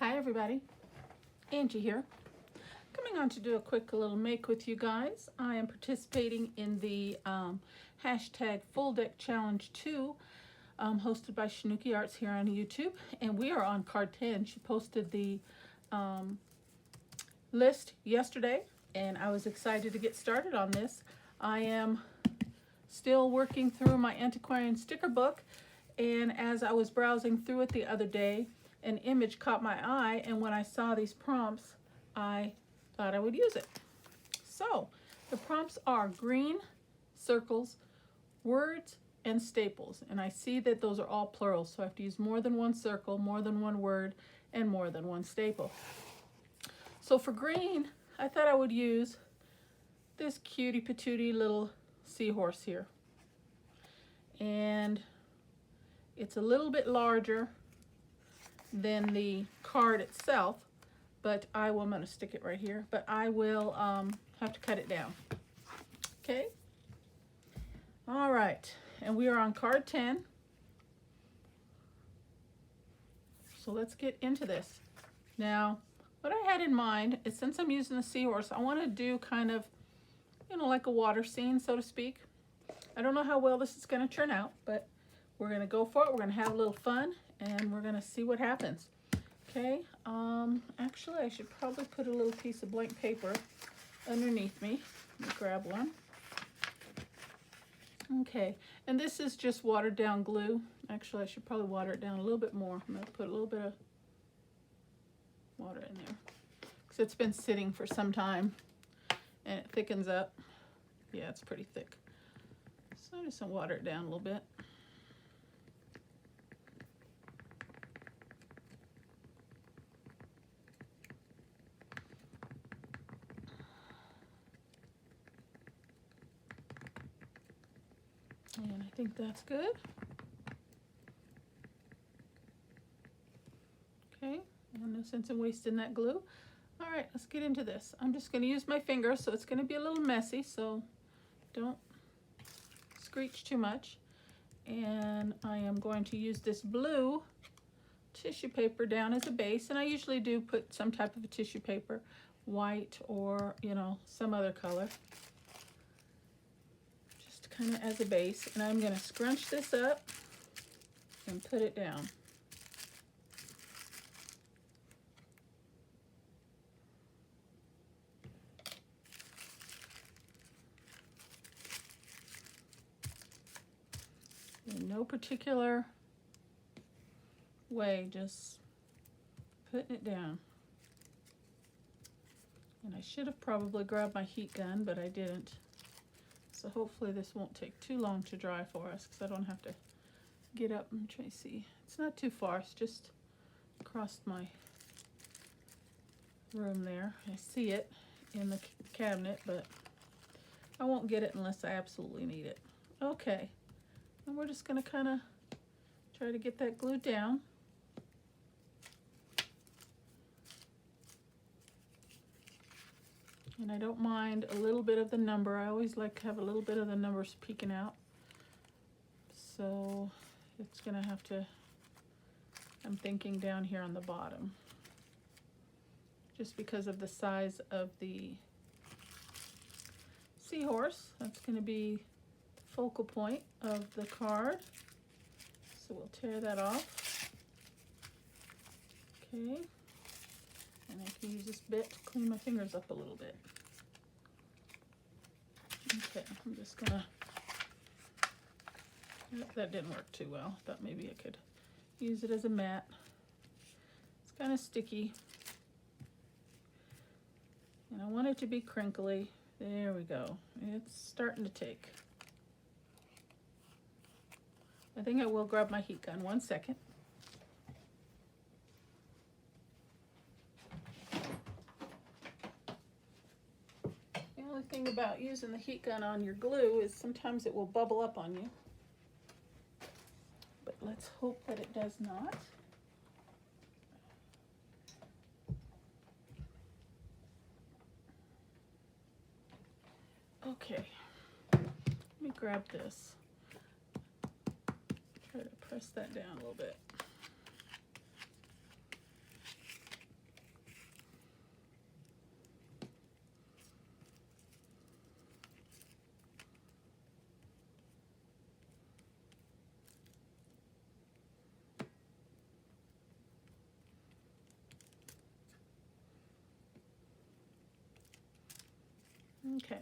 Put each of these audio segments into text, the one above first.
Hi everybody, Angie here. Coming on to do a quick little make with you guys. I am participating in the hashtag Full Deck Challenge 2 hosted by Shanuki Arts here on YouTube, and we are on card 10. She posted the list yesterday and I was excited to get started on this. I am still working through my antiquarian sticker book, and as I was browsing through it the other day, an image caught my eye, and when I saw these prompts, I thought I would use it. So the prompts are green circles, words, and staples, and I see that those are all plural, so I have to use more than one circle, more than one word, and more than one staple. So for green, I thought I would use this cutie patootie little seahorse here, and it's a little bit larger than the card itself, but I'm going to stick it right here, but I will have to cut it down. Okay, all right, and we are on card 10, so let's get into this. Now what I had in mind is, since I'm using the seahorse, I want to do kind of, you know, like a water scene, so to speak. I don't know how well this is going to turn out, but we're going to go for it. We're going to have a little fun, and we're going to see what happens. Okay, actually I should probably put a little piece of blank paper underneath me. Let me grab one. Okay, and this is just watered down glue. Actually, I should probably water it down a little bit more. I'm going to put a little bit of water in there because it's been sitting for some time and it thickens up. Yeah, it's pretty thick. So I just want to water it down a little bit. And I think that's good. Okay, and no sense in wasting that glue. All right, let's get into this. I'm just going to use my finger, so it's going to be a little messy, so don't screech too much. And I am going to use this blue tissue paper down as a base, and I usually do put some type of a tissue paper, white or, you know, some other color, just kind of as a base. And I'm going to scrunch this up and put it down. In no particular way, just putting it down. And I should have probably grabbed my heat gun, but I didn't. So hopefully this won't take too long to dry for us, because I don't have to get up and try to see. It's not too far, it's just across my room there. I see it in the cabinet, but I won't get it unless I absolutely need it. Okay, and we're just going to kind of try to get that glued down. And I don't mind a little bit of the number. I always like to have a little bit of the numbers peeking out. So it's going to have to, I'm thinking down here on the bottom, just because of the size of the seahorse. That's going to be the focal point of the card. So we'll tear that off. Okay. And I can use this bit to clean my fingers up a little bit. Okay, I'm just gonna, that didn't work too well. I thought maybe I could use it as a mat. It's kind of sticky. And I want it to be crinkly. There we go. It's starting to take. I think I will grab my heat gun. 1 second. The only thing about using the heat gun on your glue is sometimes it will bubble up on you. But let's hope that it does not. Okay, let me grab this. Try to press that down a little bit. Okay.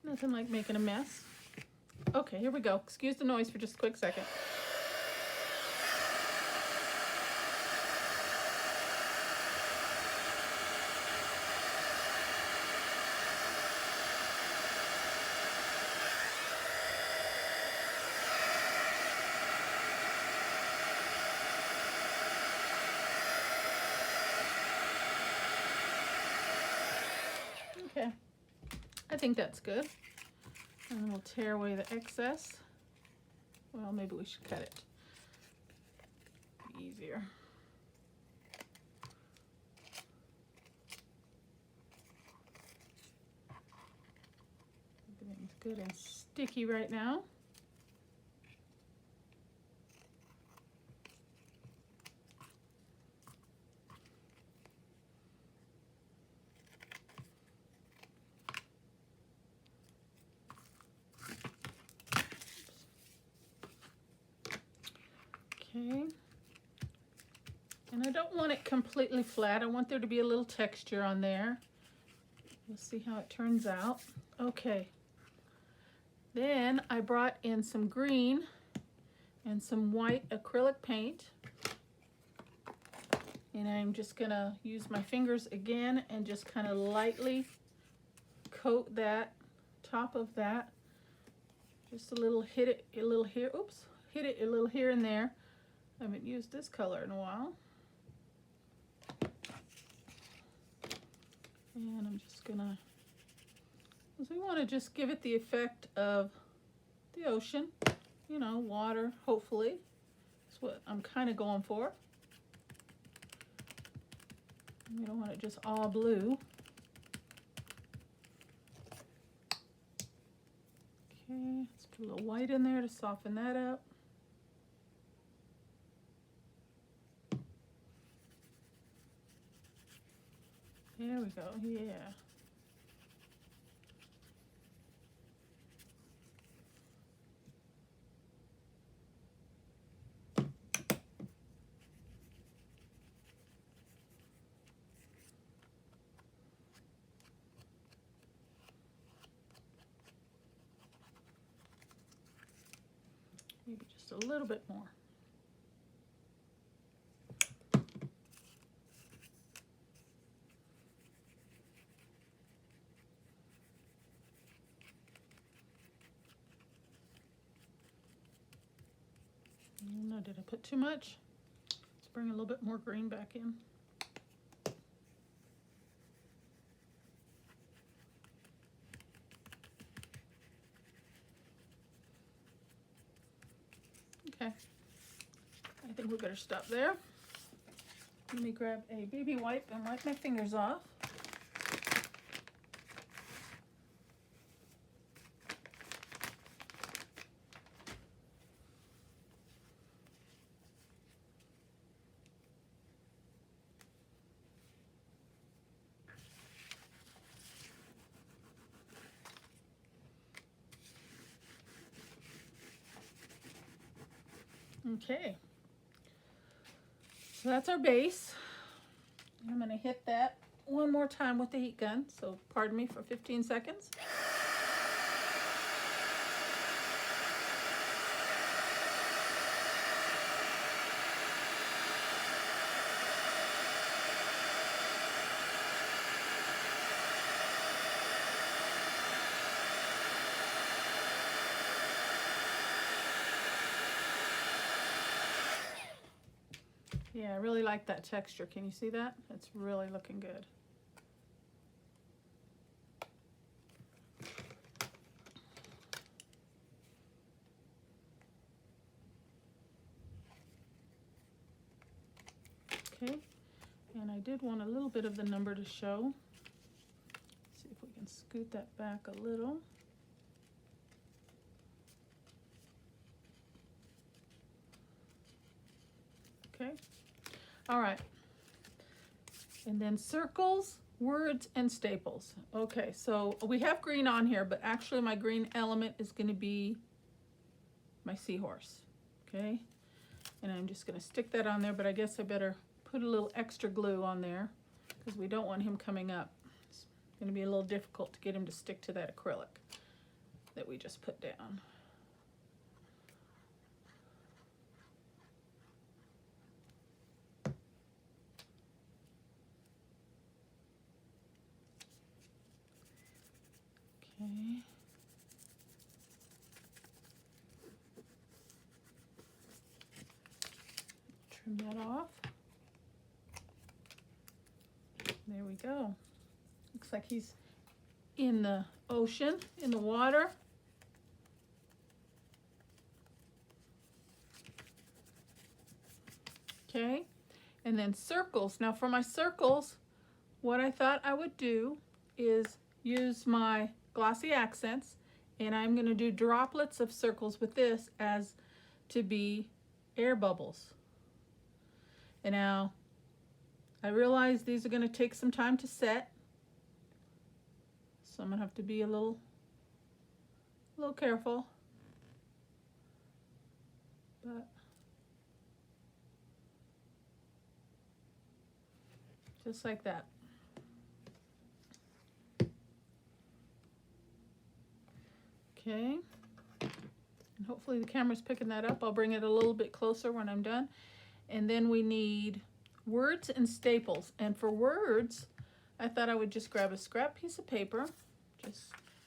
Nothing like making a mess. Okay, here we go. Excuse the noise for just a quick second. Okay, I think that's good. And then we'll tear away the excess. Well, maybe we should cut it. Be easier. Everything's good and sticky right now. Okay, and I don't want it completely flat. I want there to be a little texture on there. We'll see how it turns out. Okay, then I brought in some green and some white acrylic paint, and I'm just gonna use my fingers again and just kind of lightly coat that top of that. Just a little, hit it a little here, oops, hit it a little here and there. I haven't used this color in a while. And I'm just gonna, because we want to just give it the effect of the ocean, you know, water, hopefully. That's what I'm kind of going for. We don't want it just all blue. Okay, let's put a little white in there to soften that up. There we go, yeah. Maybe just a little bit more. No, did I put too much? Let's bring a little bit more green back in. Okay, I think we better stop there. Let me grab a baby wipe and wipe my fingers off. Okay, so that's our base. I'm going to hit that one more time with the heat gun, so pardon me for 15 seconds. Yeah, I really like that texture. Can you see that? It's really looking good. Okay, and I did want a little bit of the number to show. Let's see if we can scoot that back a little. Okay, all right. And then circles, words, and staples. Okay, so we have green on here, but actually my green element is going to be my seahorse. Okay, and I'm just going to stick that on there, but I guess I better put a little extra glue on there because we don't want him coming up. It's going to be a little difficult to get him to stick to that acrylic that we just put down. Okay. Trim that off. There we go. Looks like he's in the ocean, in the water. Okay, and then circles. Now for my circles, what I thought I would do is use my glossy accents, and I'm going to do droplets of circles with this as to be air bubbles. And now I realize these are going to take some time to set, so I'm going to have to be a little careful. But just like that. Okay, and hopefully the camera's picking that up. I'll bring it a little bit closer when I'm done. And then we need words and staples. And for words, I thought I would just grab a scrap piece of paper,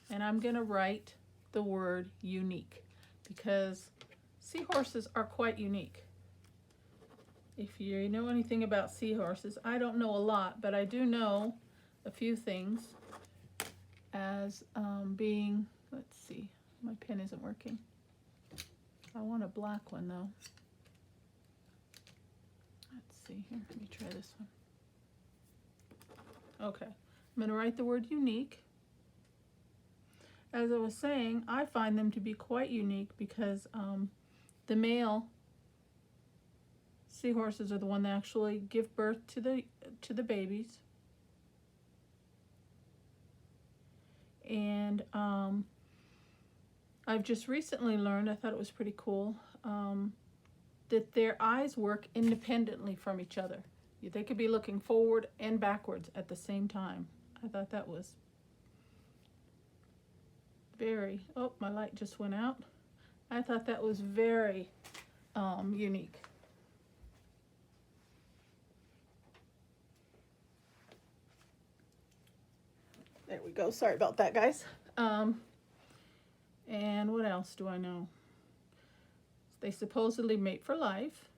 and I'm gonna write the word unique, because seahorses are quite unique. If you know anything about seahorses, I don't know a lot, but I do know a few things as being, let's see, my pen isn't working. I want a black one though. Let's see here, let me try this one. Okay, I'm gonna write the word unique. As I was saying, I find them to be quite unique because the male seahorses are the one that actually give birth to the babies. And I've just recently learned, I thought it was pretty cool, that their eyes work independently from each other. They could be looking forward and backwards at the same time. I thought that was very, oh, my light just went out. I thought that was very unique. There we go. Sorry about that, guys. And what else do I know? They supposedly mate for life.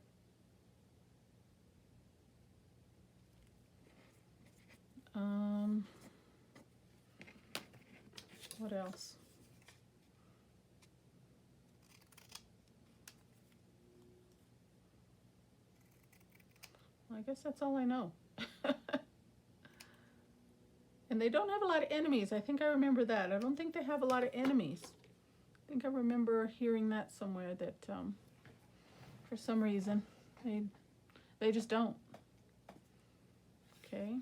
What else? Well, I guess that's all I know. And they don't have a lot of enemies. I think I remember that. I don't think they have a lot of enemies. I think I remember hearing that somewhere, that for some reason they just don't. Okay.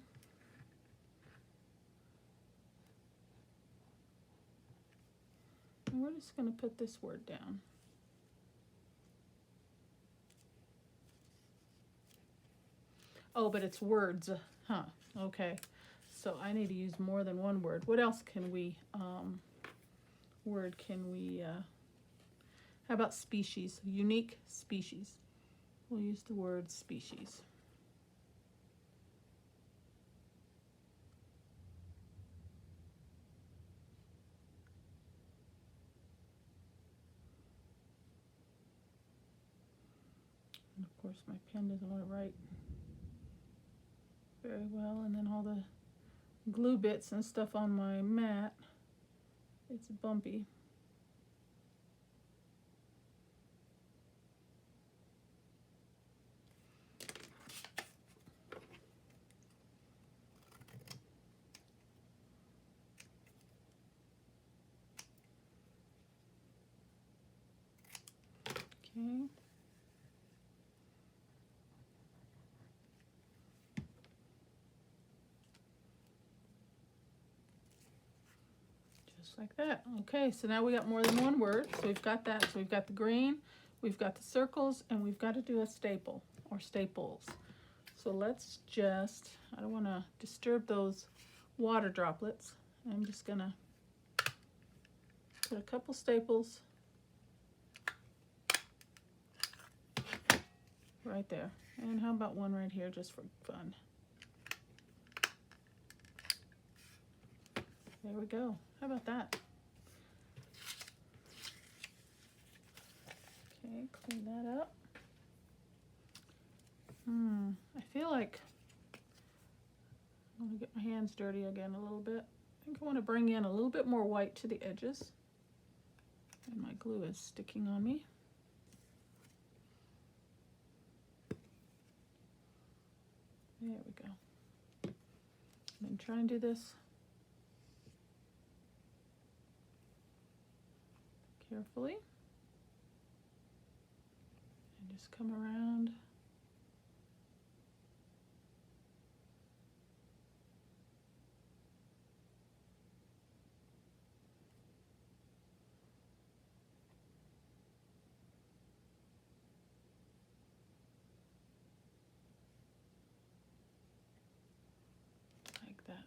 And we're just going to put this word down. Oh, but it's words. Huh. Okay. So I need to use more than one word. What else can we, how about species? Unique species. We'll use the word species. And of course my pen doesn't want to write very well, and then all the glue bits and stuff on my mat, it's bumpy. Okay. Like that. Okay, so now we got more than one word. So we've got that. So we've got the green, we've got the circles, and we've got to do a staple or staples. So let's just, I don't want to disturb those water droplets. I'm just going to put a couple staples right there. And how about one right here just for fun? There we go. How about that? Okay, clean that up. I feel like I want to get my hands dirty again a little bit. I think I want to bring in a little bit more white to the edges. And my glue is sticking on me. There we go. And try and do this carefully. And just come around. Like that.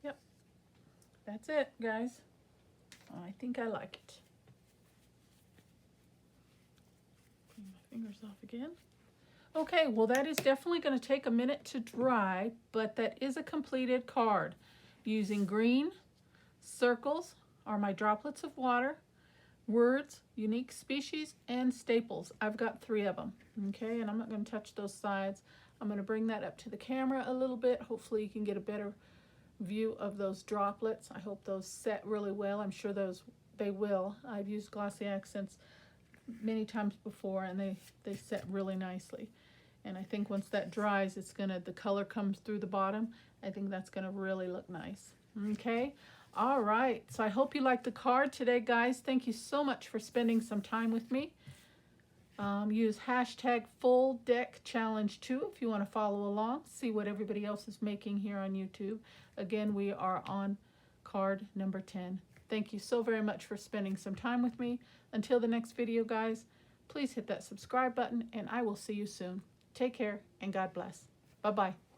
Yep. That's it, guys. I think I like it. Clean my fingers off again. Okay, well that is definitely going to take a minute to dry, but that is a completed card. Using green, circles are my droplets of water, words, unique species, and staples. I've got 3 of them, okay, and I'm not going to touch those sides. I'm going to bring that up to the camera a little bit. Hopefully you can get a better view of those droplets. I hope those set really well. I'm sure they will. I've used glossy accents many times before, and they set really nicely. And I think once that dries, the color comes through the bottom. I think that's gonna really look nice. Okay, all right, so I hope you liked the card today, guys. Thank you so much for spending some time with me. Use hashtag FullDeckChallenge2 if you want to follow along, see what everybody else is making here on YouTube. Again, we are on card number 10. Thank you so very much for spending some time with me. Until the next video, guys, please hit that subscribe button, and I will see you soon. Take care, and God bless. Bye-bye.